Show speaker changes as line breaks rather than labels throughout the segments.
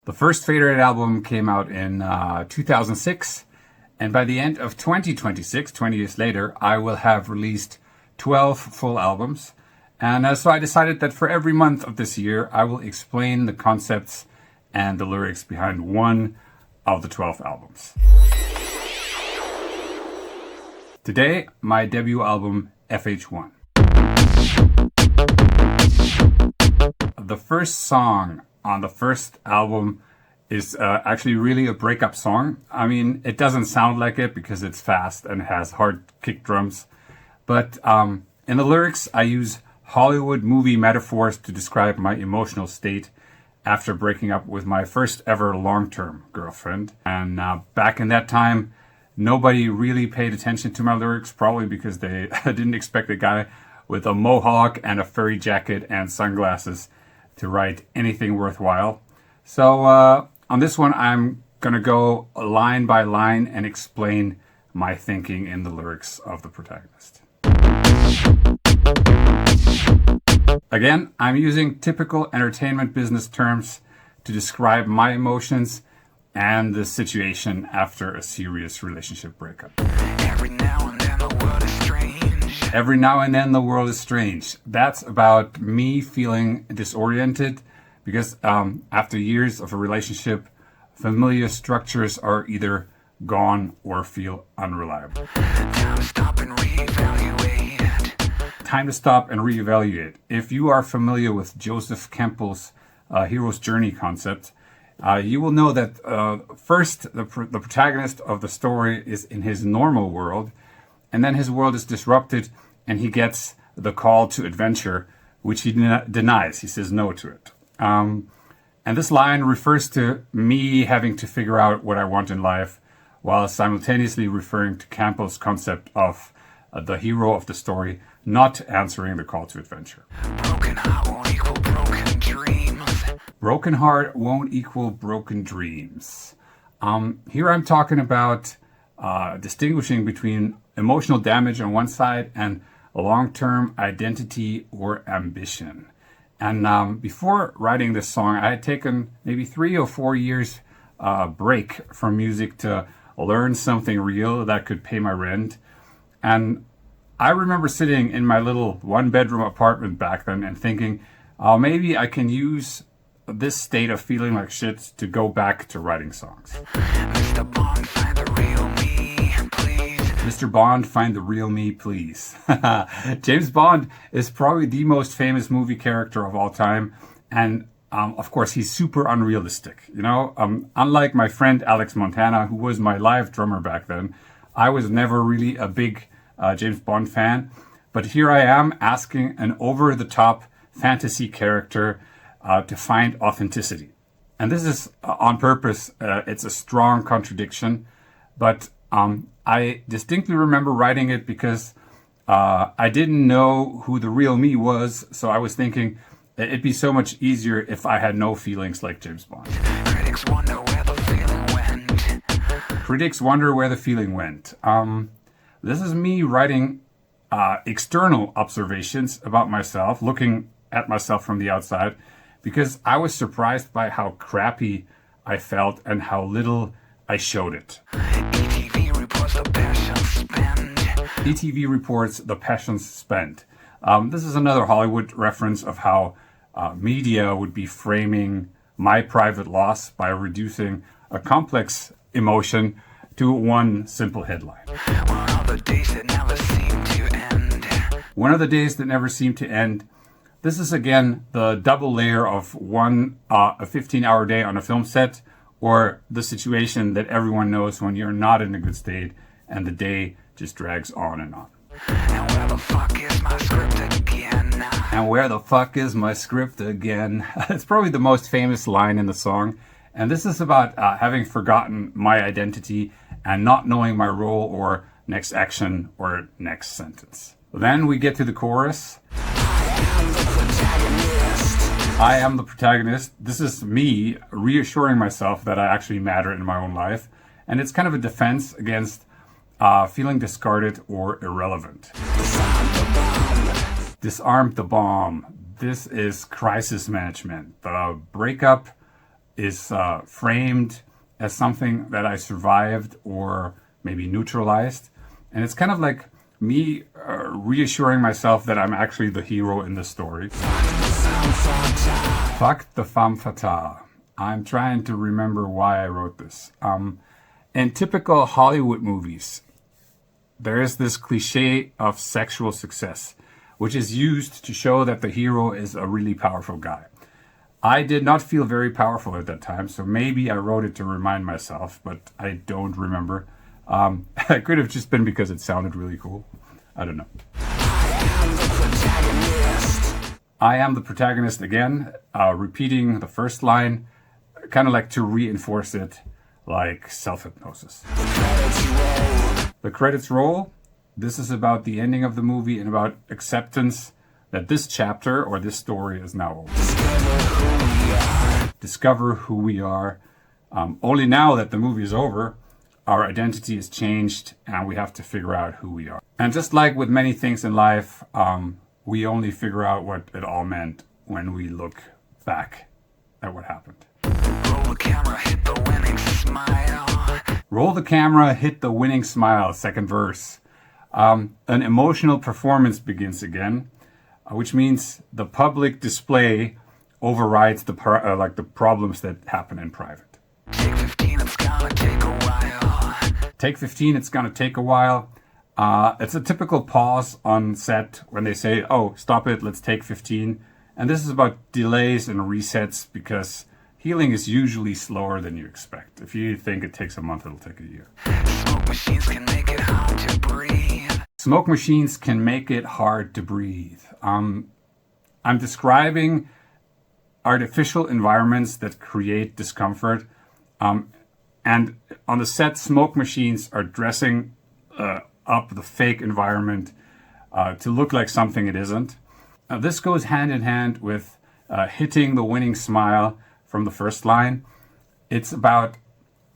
The first Faderhead album came out in 2006, and by the end of 2026, 20 years later, I will have released 12 full albums. And so I decided that for every month of this year, I will explain the concepts and the lyrics behind one of the 12 albums. Today, my debut album, FH1. The first song on the first album is actually really a breakup song. I mean, it doesn't sound like it because it's fast and has hard kick drums. But in the lyrics, I use Hollywood movie metaphors to describe my emotional state after breaking up with my first ever long-term girlfriend. And back in that time, nobody really paid attention to my lyrics, probably because they didn't expect a guy with a mohawk and a furry jacket and sunglasses to write anything worthwhile. So on this one, I'm going to go line by line and explain my thinking in the lyrics of the Protagonist. Again, I'm using typical entertainment business terms to describe my emotions and the situation after a serious relationship breakup. Every now and then the world is strange. Every now and then the world is strange. That's about me feeling disoriented because after years of a relationship, familiar structures are either gone or feel unreliable. Time to stop and reevaluate. Time to stop and reevaluate. If you are familiar with Joseph Campbell's hero's journey concept, you will know that first the protagonist of the story is in his normal world, and then his world is disrupted and he gets the call to adventure, which he denies. He says no to it. And this line refers to me having to figure out what I want in life, while simultaneously referring to Campbell's concept of the hero of the story not answering the call to adventure. Broken heart won't equal broken dreams. Broken heart won't equal broken dreams. Here I'm talking about distinguishing between emotional damage on one side and long-term identity or ambition. And before writing this song, I had taken maybe 3 or 4 years break from music to learn something real that could pay my rent. And I remember sitting in my little one-bedroom apartment back then and thinking, maybe I can use this state of feeling like shit to go back to writing songs. Mr. Bond, find the real me, please. Mr. Bond, find the real me, please. James Bond is probably the most famous movie character of all time. And of course, he's super unrealistic. You know, unlike my friend Alex Montana, who was my live drummer back then, I was never really a big James Bond fan. But here I am asking an over-the-top fantasy character to find authenticity. And this is on purpose. It's a strong contradiction. But I distinctly remember writing it because I didn't know who the real me was. So I was thinking it'd be so much easier if I had no feelings like James Bond. Critics wonder where the feeling went. Critics wonder where the feeling went. This is me writing external observations about myself, looking at myself from the outside, because I was surprised by how crappy I felt and how little I showed it. ETV reports the passions spent. ETV reports the passions spent. This is another Hollywood reference of how media would be framing my private loss by reducing a complex emotion to one simple headline. One of the days that never seem to end. One of the days that never seem to end. This is again the double layer of a 15-hour day on a film set, or the situation that everyone knows when you're not in a good state and the day just drags on and on. And where the fuck is my script again? And where the fuck is my script again? It's probably the most famous line in the song. And this is about having forgotten my identity and not knowing my role or next action or next sentence. Then we get to the chorus. I am the protagonist. This is me reassuring myself that I actually matter in my own life. And it's kind of a defense against feeling discarded or irrelevant. Disarm the bomb. This is crisis management. The breakup is framed as something that I survived or maybe neutralized. And it's kind of like me reassuring myself that I'm actually the hero in the story. Fuck the femme fatale. I'm trying to remember why I wrote this. In typical Hollywood movies, there is this cliche of sexual success, which is used to show that the hero is a really powerful guy. I did not feel very powerful at that time, so maybe I wrote it to remind myself, but I don't remember. It could have just been because it sounded really cool. I don't know. I am the protagonist again, repeating the first line, kind of like to reinforce it, like self-hypnosis. The credits roll. This is about the ending of the movie and about acceptance that this chapter or this story is now over. Discover who we are. Only now that the movie is over, our identity is changed and we have to figure out who we are. And just like with many things in life, we only figure out what it all meant when we look back at what happened.
Roll the camera, hit the winning smile.
Roll the camera, hit the winning smile, second verse. An emotional performance begins again, which means the public display overrides the problems that happen in private.
Take 15, it's gonna take a while.
Take 15, it's gonna take a while. It's a typical pause on set when they say, oh, stop it, let's take 15. And this is about delays and resets because healing is usually slower than you expect. If you think it takes a month, it'll take a year.
Smoke machines can make it hard to breathe.
Smoke machines can make it hard to breathe. I'm describing artificial environments that create discomfort. And on the set, smoke machines are dressing up the fake environment to look like something it isn't. This goes hand in hand with hitting the winning smile from the first line. It's about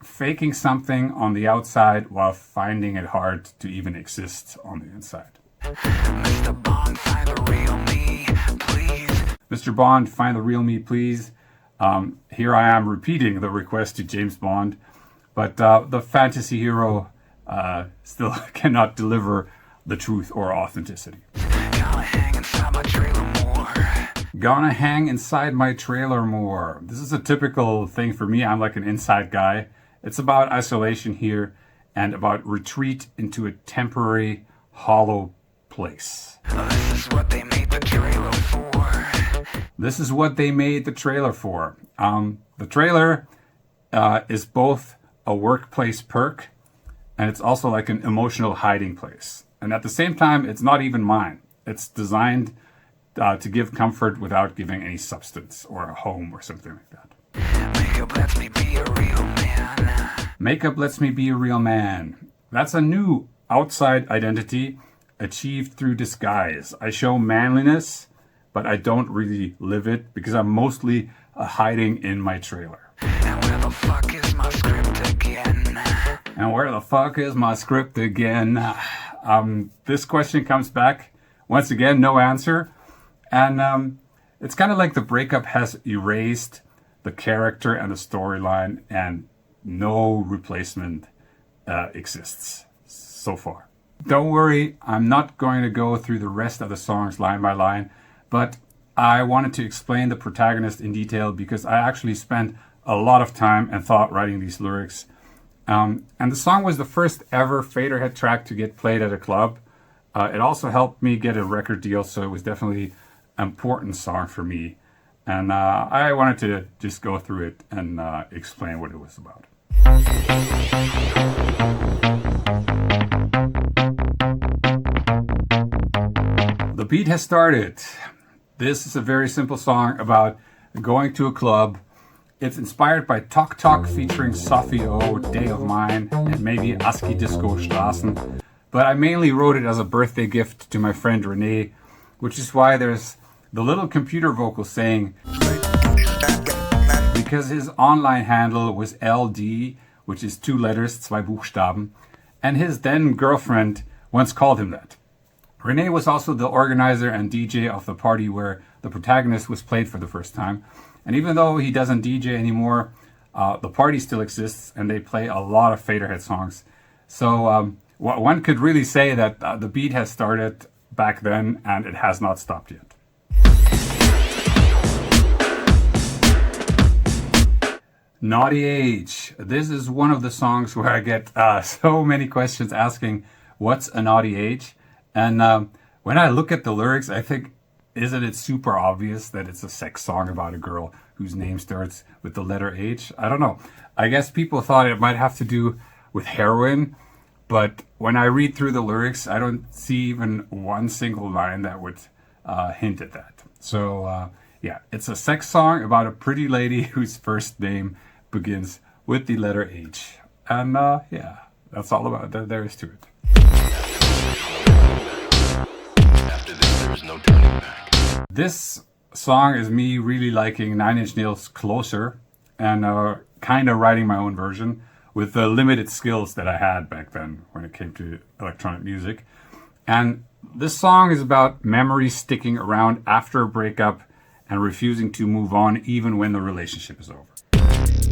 faking something on the outside while finding it hard to even exist on the inside.
Mr. Bond, find the real me, please.
Mr. Bond, find the real me, please. Here I am repeating the request to James Bond, but the fantasy hero still cannot deliver the truth or authenticity.
Gonna hang inside my trailer more.
Gonna hang inside my trailer more. This is a typical thing for me. I'm like an inside guy. It's about isolation here and about retreat into a temporary, hollow place.
This is what they made the trailer for.
This is what they made the trailer for. The trailer is both a workplace perk and it's also like an emotional hiding place. And at the same time, it's not even mine. It's designed to give comfort without giving any substance or a home or something like that.
Makeup lets me be a real man.
Makeup lets me be a real man. That's a new outside identity achieved through disguise. I show manliness, but I don't really live it because I'm mostly hiding in my trailer.
And where the fuck is my script again?
And where the fuck is my script again? This question comes back. Once again, no answer. And it's kind of like the breakup has erased the character and the storyline and no replacement exists so far. Don't worry, I'm not going to go through the rest of the songs line by line, but I wanted to explain the protagonist in detail because I actually spent a lot of time and thought writing these lyrics. And the song was the first ever Faderhead track to get played at a club. It also helped me get a record deal, so it was definitely an important song for me. And I wanted to just go through it and explain what it was about. The beat has started. This is a very simple song about going to a club. It's inspired by Tok Tok featuring Sophie O, Day of Mine, and maybe ASCII Disco Straßen. But I mainly wrote it as a birthday gift to my friend Renee, which is why there's the little computer vocal saying, because his online handle was LD, which is 2 letters, 2 Buchstaben, and his then girlfriend once called him that. Renee was also the organizer and DJ of the party where the protagonist was played for the first time. And even though he doesn't DJ anymore, the party still exists and they play a lot of Faderhead songs. So one could really say that the beat has started back then and it has not stopped yet. Naughty Age. This is one of the songs where I get so many questions asking, what's a naughty age? And when I look at the lyrics, I think, isn't it super obvious that it's a sex song about a girl whose name starts with the letter H? I don't know. I guess people thought it might have to do with heroin, but when I read through the lyrics, I don't see even one single line that would hint at that. So yeah, it's a sex song about a pretty lady whose first name begins with the letter H. And yeah, that's all about that there is to it.
After this, there is no turning back.
This song is me really liking Nine Inch Nails' Closer and kind of writing my own version with the limited skills that I had back then when it came to electronic music. And this song is about memories sticking around after a breakup and refusing to move on even when the relationship is over.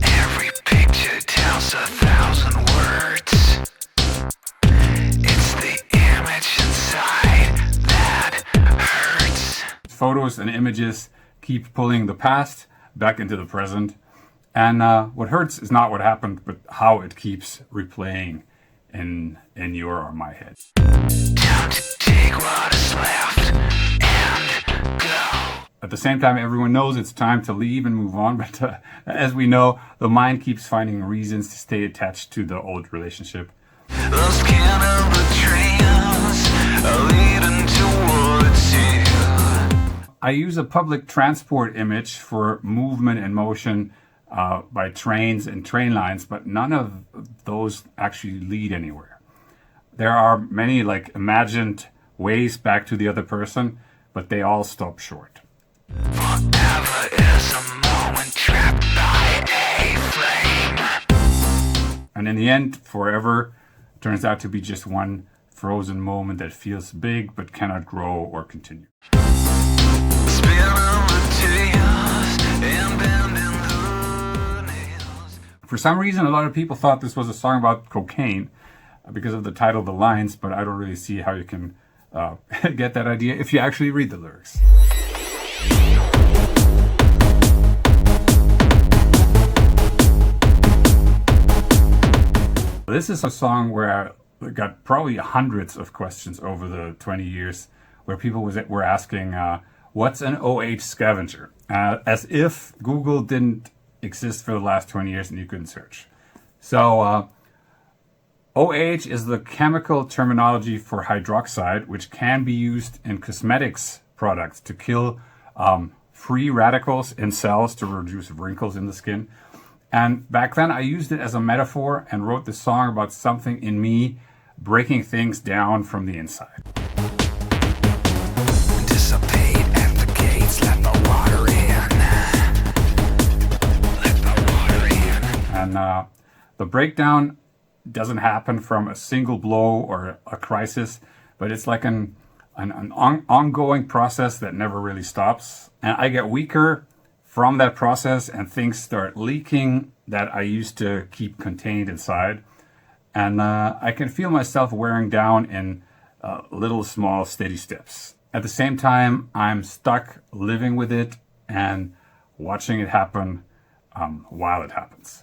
Every picture tells 1,000 words. It's the image inside that hurts.
Photos and images keep pulling the past back into the present. And what hurts is not what happened, but how it keeps replaying in your or my head.
Time to take what is left and go.
At the same time, everyone knows it's time to leave and move on. But as we know, the mind keeps finding reasons to stay attached to the old relationship.
Those kind of betrayals are leading towards you.
I use a public transport image for movement and motion by trains and train lines, but none of those actually lead anywhere. There are many like imagined ways back to the other person, but they all stop short.
Forever is a moment trapped by a flame.
And in the end, forever turns out to be just one frozen moment that feels big but cannot grow or continue.
Spinning the tears and bending the nails.
For some reason, a lot of people thought this was a song about cocaine because of the title, The Lines, but I don't really see how you can get that idea if you actually read the lyrics. This is a song where I got probably hundreds of questions over the 20 years where people were asking, what's an OH scavenger? As if Google didn't exist for the last 20 years and you couldn't search. So OH is the chemical terminology for hydroxide, which can be used in cosmetics products to kill free radicals in cells to reduce wrinkles in the skin. And back then I used it as a metaphor and wrote this song about something in me breaking things down from the inside.
Dissipate at the gates, let the water in. Let the water in.
And the breakdown doesn't happen from a single blow or a crisis, but it's like an ongoing process that never really stops. And I get weaker from that process and things start leaking that I used to keep contained inside. And I can feel myself wearing down in little, small, steady steps. At the same time, I'm stuck living with it and watching it happen while it happens.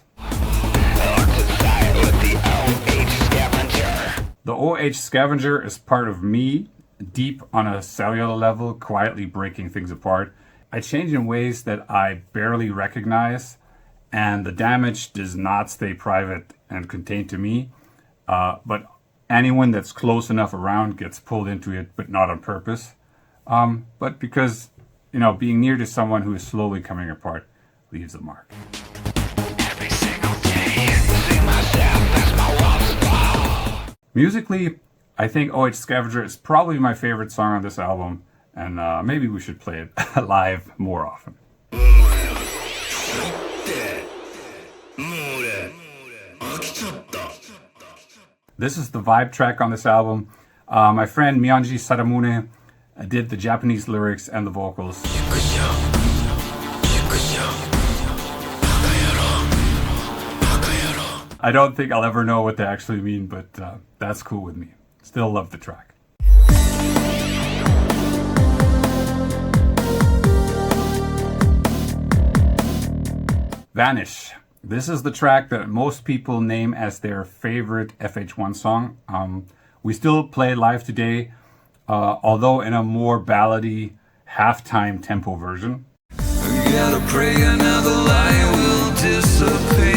The OH scavenger is part of me, deep on a cellular level, quietly breaking things apart. I change in ways that I barely recognize, and the damage does not stay private and contained to me. But anyone that's close enough around gets pulled into it, but not on purpose. But because, being near to someone who is slowly coming apart leaves a mark.
Every single day, see myself as my walls fall.
Musically, I think OH Scavenger is probably my favorite song on this album, and maybe we should play it live more often. This is the vibe track on this album. My friend Miyagi Sadamune did the Japanese lyrics and the vocals. I don't think I'll ever know what they actually mean, but that's cool with me. Still love the track. Vanish. This is the track that most people name as their favorite FH1 song. We still play live today, although in a more ballady, halftime tempo version.
We gotta pray another lie will disappear.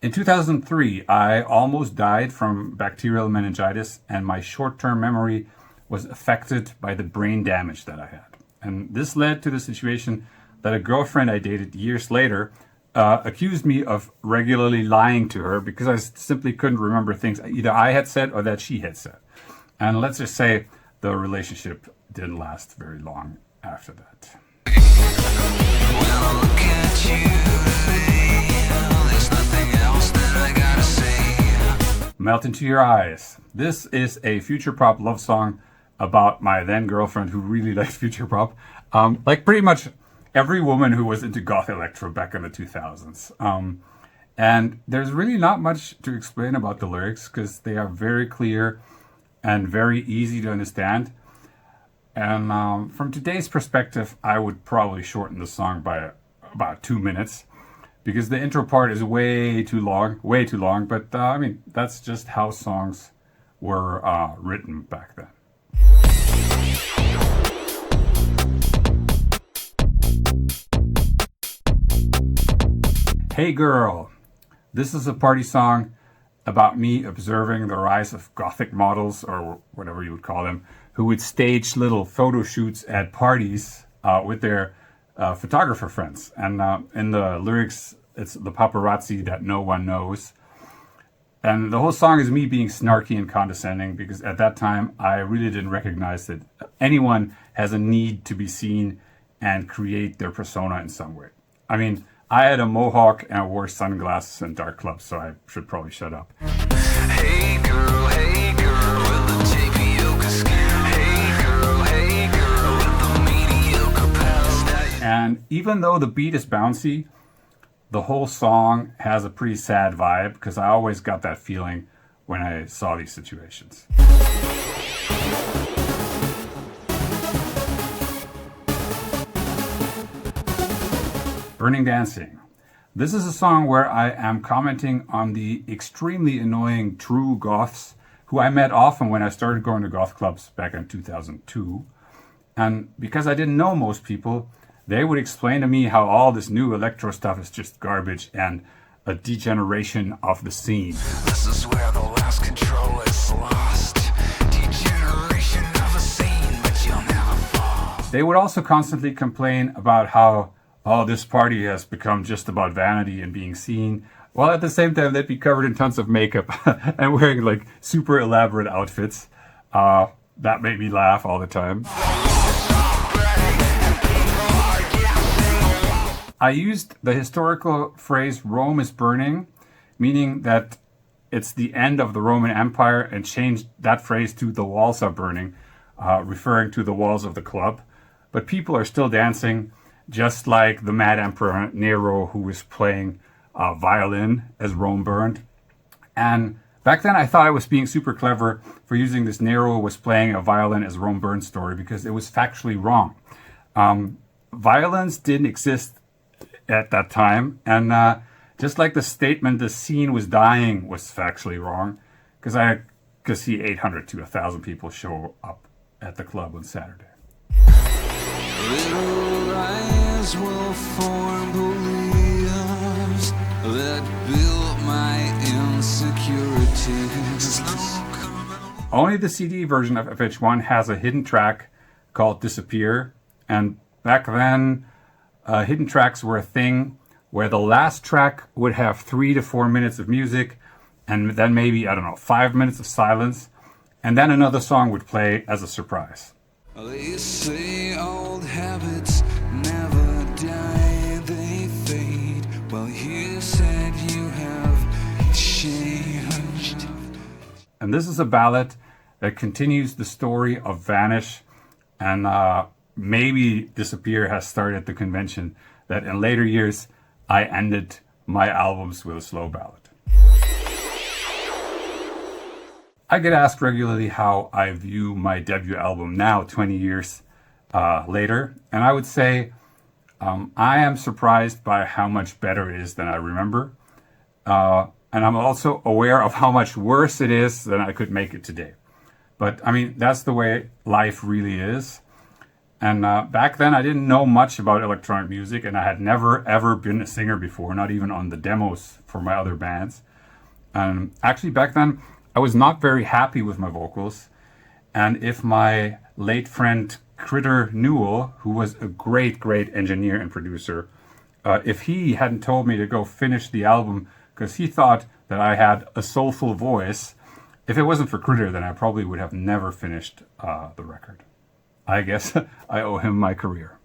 In 2003, I almost died from bacterial meningitis, and my short-term memory was affected by the brain damage that I had. And this led to the situation that a girlfriend I dated years later accused me of regularly lying to her because I simply couldn't remember things either I had said or that she had said. And let's just say the relationship didn't last very long after that.
Well, look at you today. There's nothing else that I gotta say.
Melt into your eyes. This is a future pop love song about my then girlfriend who really liked future pop. Like pretty much every woman who was into goth electro back in the 2000s. And there's really not much to explain about the lyrics because they are very clear and very easy to understand. And from today's perspective, I would probably shorten the song by about 2 minutes because the intro part is way too long. But I mean, that's just how songs were written back then. Hey Girl. This is a party song about me observing the rise of gothic models, or whatever you would call them, who would stage little photo shoots at parties with their photographer friends. And in the lyrics, it's the paparazzi that no one knows. And the whole song is me being snarky and condescending because at that time, I really didn't recognize that anyone has a need to be seen and create their persona in some way. I mean, I had a mohawk and I wore sunglasses in dark clubs, so I should probably shut up.
Hey girl, with the tapioca skin. Hey girl, with the mediocre pals.
And even though the beat is bouncy, the whole song has a pretty sad vibe because I always got that feeling when I saw these situations. Burning Dancing. This is a song where I am commenting on the extremely annoying true goths who I met often when I started going to goth clubs back in 2002. And because I didn't know most people, they would explain to me how all this new electro stuff is just garbage and a degeneration of the scene.
This is where the last control is lost. Degeneration of a scene, but you'll never fall.
They would also constantly complain about how this party has become just about vanity and being seen, while at the same time they'd be covered in tons of makeup and wearing like super elaborate outfits. That made me laugh all the time. I used the historical phrase Rome is burning, meaning that it's the end of the Roman Empire, and changed that phrase to the walls are burning, referring to the walls of the club. But people are still dancing, just like the Mad Emperor Nero, who was playing violin as Rome burned. And back then I thought I was being super clever for using this Nero was playing a violin as Rome burned story because it was factually wrong. Violins didn't exist at that time, and just like the statement the scene was dying was factually wrong, because I could see 800 to 1,000 people show up at the club on Saturday.
Little lies will form beliefs that build my insecurities.
Only the CD version of FH1 has a hidden track called Disappear, and back then hidden tracks were a thing where the last track would have 3 to 4 minutes of music and then maybe, 5 minutes of silence, and then another song would play as a surprise.
They say old habits never die, they fade. Well, you said you have changed.
And this is a ballad that continues the story of Vanish, and maybe Disappear has started the convention that in later years I ended my albums with a slow ballad. I get asked regularly how I view my debut album now, 20 years later, and I would say I am surprised by how much better it is than I remember. And I'm also aware of how much worse it is than I could make it today. But I mean, that's the way life really is. And back then, I didn't know much about electronic music, and I had never ever been a singer before, not even on the demos for my other bands. And actually, back then, I was not very happy with my vocals. And if my late friend Critter Newell, who was a great engineer and producer, if he hadn't told me to go finish the album because he thought that I had a soulful voice, if it wasn't for Critter, then I probably would have never finished the record. I guess I owe him my career.